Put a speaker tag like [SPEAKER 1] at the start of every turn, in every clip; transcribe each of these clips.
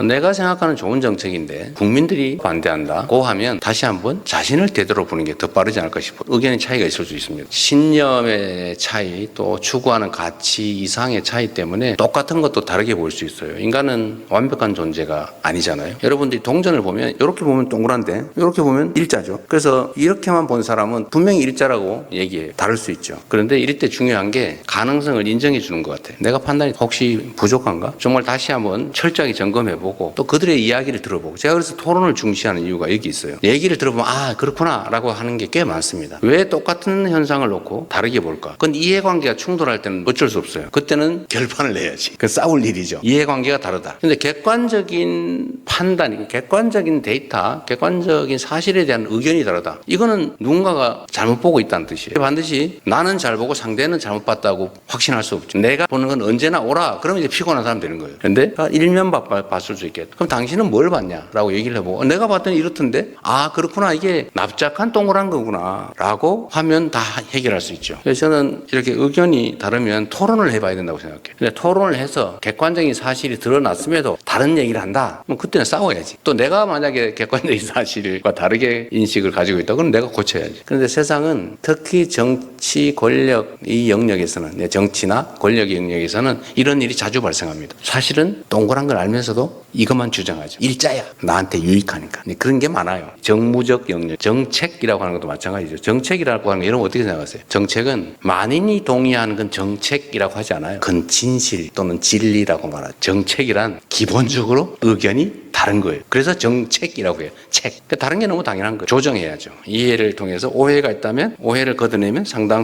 [SPEAKER 1] 내가 생각하는 좋은 정책인데 국민들이 반대한다고 하면 다시 한번 자신을 되돌아보는 게 더 빠르지 않을까 싶어요. 의견의 차이가 있을 수 있습니다. 신념의 차이, 또 추구하는 가치 이상의 차이 때문에 똑같은 것도 다르게 보일 수 있어요. 인간은 완벽한 존재가 아니잖아요. 여러분들이 동전을 보면 이렇게 보면 동그란데 이렇게 보면 일자죠. 그래서 이렇게만 본 사람은 분명히 일자라고 얘기해요. 다를 수 있죠. 그런데 이럴 때 중요한 게 가능성을 인정해 주는 것 같아요. 내가 판단이 혹시 부족한가? 정말 다시 한번 철저하게 점검해보고 또 그들의 이야기를 들어보고, 제가 그래서 토론을 중시하는 이유가 여기 있어요. 얘기를 들어보면 그렇구나 라고 하는 게 꽤 많습니다. 왜 똑같은 현상을 놓고 다르게 볼까? 그건 이해관계가 충돌할 때는 어쩔 수 없어요. 그때는 결판을 내야지. 그 싸울 일이죠. 이해관계가 다르다. 근데 객관적인 판단, 객관적인 데이터, 객관적인 사실에 대한 의견이 다르다. 이거는 누군가가 잘못 보고 있다는 뜻이에요. 반드시 나는 잘 보고 상대는 잘못 봤다고 확신할 수 없죠. 내가 보는 건 언제나 옳아. 그러면 이제 피곤한 사람 되는 거예요. 근데 일면 봤을 수 있겠다. 그럼 당신은 뭘 봤냐? 라고 얘기를 해보고 내가 봤더니 이렇던데 그렇구나. 이게 납작한 동그란 거구나. 라고 하면 다 해결할 수 있죠. 그래서 저는 이렇게 의견이 다르면 토론을 해봐야 된다고 생각해요. 근데 토론을 해서 객관적인 사실이 드러났음에도 다른 얘기를 한다. 그럼 그때는 싸워야지. 또 내가 만약에 객관적인 사실과 다르게 인식을 가지고 있다. 그럼 내가 고쳐야지. 그런데 세상은 특히 정치 권력 이 영역에서는, 정치나 권력의 영역에서는 이런 일이 자주 발생합니다. 사실은 동그란 걸 알면서도 이것만 주장하죠. 일자야. 나한테 유익하니까. 그런 게 많아요. 정무적 영역, 정책이라고 하는 것도 마찬가지죠. 정책이라고 하는 거 여러분 어떻게 생각하세요? 정책은 만인이 동의하는 건 정책이라고 하지 않아요. 그건 진실 또는 진리라고 말하죠. 정책이란 기본적으로 의견이 다른 거예요. 그래서 정책이라고 해요. 책. 그러니까 다른 게 너무 당연한 거예요. 조정해야죠. 이해를 통해서 오해가 있다면 오해를 걷어내면 상당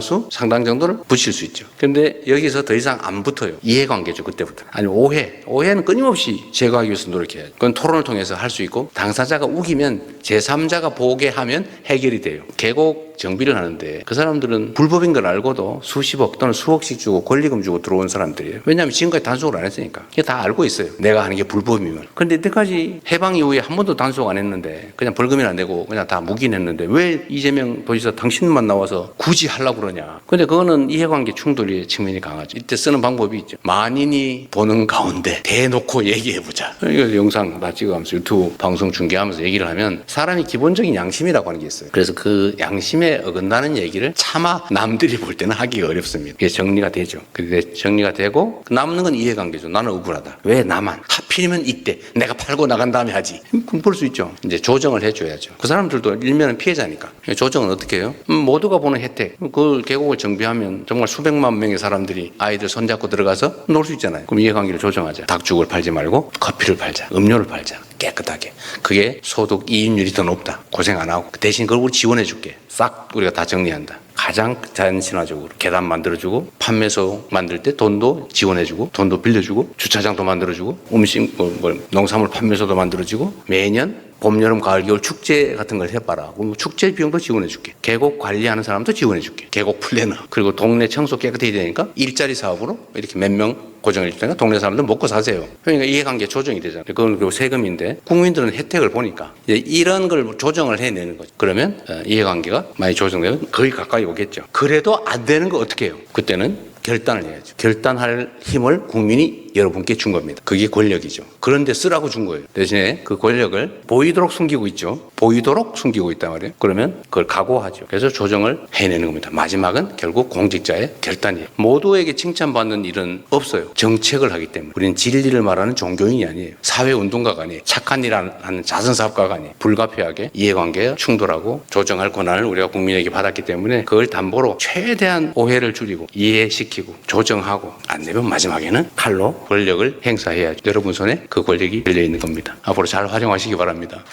[SPEAKER 1] 정도를 붙일 수 있죠. 그런데 여기서 더 이상 안 붙어요. 이해관계죠. 그때부터. 아니 오해는 끊임없이 제거하기 위해서 노력해야죠. 그건 토론을 통해서 할 수 있고, 당사자가 우기면 제3자가 보게 하면 해결이 돼요. 계곡 정비를 하는데 그 사람들은 불법인 걸 알고도 수십억 또는 수억씩 주고 권리금 주고 들어온 사람들이에요. 왜냐하면 지금까지 단속을 안 했으니까. 이게 다 알고 있어요. 내가 하는 게 불법이면. 그런데 이때까지 해방 이후에 한 번도 단속 안 했는데 그냥 벌금이나 내고 그냥 다 묵인했는데 왜 이재명 도지사 당신만 나와서 굳이 하려고 그러냐. 근데 그거는 이해관계 충돌의 측면이 강하죠. 이때 쓰는 방법이 있죠. 만인이 보는 가운데 대놓고 얘기해보자. 이거 영상 다 찍어가면서 유튜브 방송 중계하면서 얘기를 하면 사람이 기본적인 양심이라고 하는 게 있어요. 그래서 그 양심에 어긋나는 얘기를 차마 남들이 볼 때는 하기가 어렵습니다. 그게 정리가 되죠. 근데 정리가 되고 남는 건 이해관계죠. 나는 억울하다. 왜 나만? 하필이면 이때 내가 팔고 나간 다음에 하지. 그럼 볼 수 있죠. 이제 조정을 해줘야죠. 그 사람들도 일면은 피해자니까. 조정은 어떻게 해요? 모두가 보는 혜택. 그 계곡을 정비하면 정말 수백만 명의 사람들이 아이들 손잡고 들어가서 놀 수 있잖아요. 그럼 이해관계를 조정하자. 닭죽을 팔지 말고 커피를 팔자. 음료를 팔자. 깨끗하게. 그게 소득 이익률이 더 높다. 고생 안 하고. 대신 그걸 우리 지원해 줄게. 싹 우리가 다 정리한다. 가장 자연친화적으로 계단 만들어주고, 판매소 만들 때 돈도 지원해주고, 돈도 빌려주고, 주차장도 만들어주고, 음식 농산물 판매소도 만들어주고, 매년 봄, 여름, 가을, 겨울 축제 같은 걸 해봐라. 그럼 축제 비용도 지원해줄게. 계곡 관리하는 사람도 지원해줄게. 계곡 플래너. 그리고 동네 청소 깨끗해야 되니까 일자리 사업으로 이렇게 몇 명 고정해 줄 테니까 동네 사람들 먹고 사세요. 그러니까 이해관계 조정이 되잖아요. 그건 그리고 세금인데 국민들은 혜택을 보니까 이제 이런 걸 조정을 해내는 거죠. 그러면 이해관계가 많이 조정되면 거의 가까이 오겠죠. 그래도 안 되는 거 어떻게 해요? 그때는 결단을 해야죠. 결단할 힘을 국민이 여러분께 준 겁니다. 그게 권력이죠. 그런데 쓰라고 준 거예요. 대신에 그 권력을 보이도록 숨기고 있죠. 보이도록 숨기고 있단 말이에요. 그러면 그걸 각오하죠. 그래서 조정을 해내는 겁니다. 마지막은 결국 공직자의 결단이에요. 모두에게 칭찬받는 일은 없어요. 정책을 하기 때문에. 우리는 진리를 말하는 종교인이 아니에요. 사회운동가가 아니에요. 착한 일 하는 자선사업가가 아니에요. 불가피하게 이해관계에 충돌하고 조정할 권한을 우리가 국민에게 받았기 때문에 그걸 담보로 최대한 오해를 줄이고 이해시키고 조정하고, 안 되면 마지막에는 칼로 권력을 행사해야죠. 여러분 손에 그 권력이 열려 있는 겁니다. 앞으로 잘 활용하시기 바랍니다.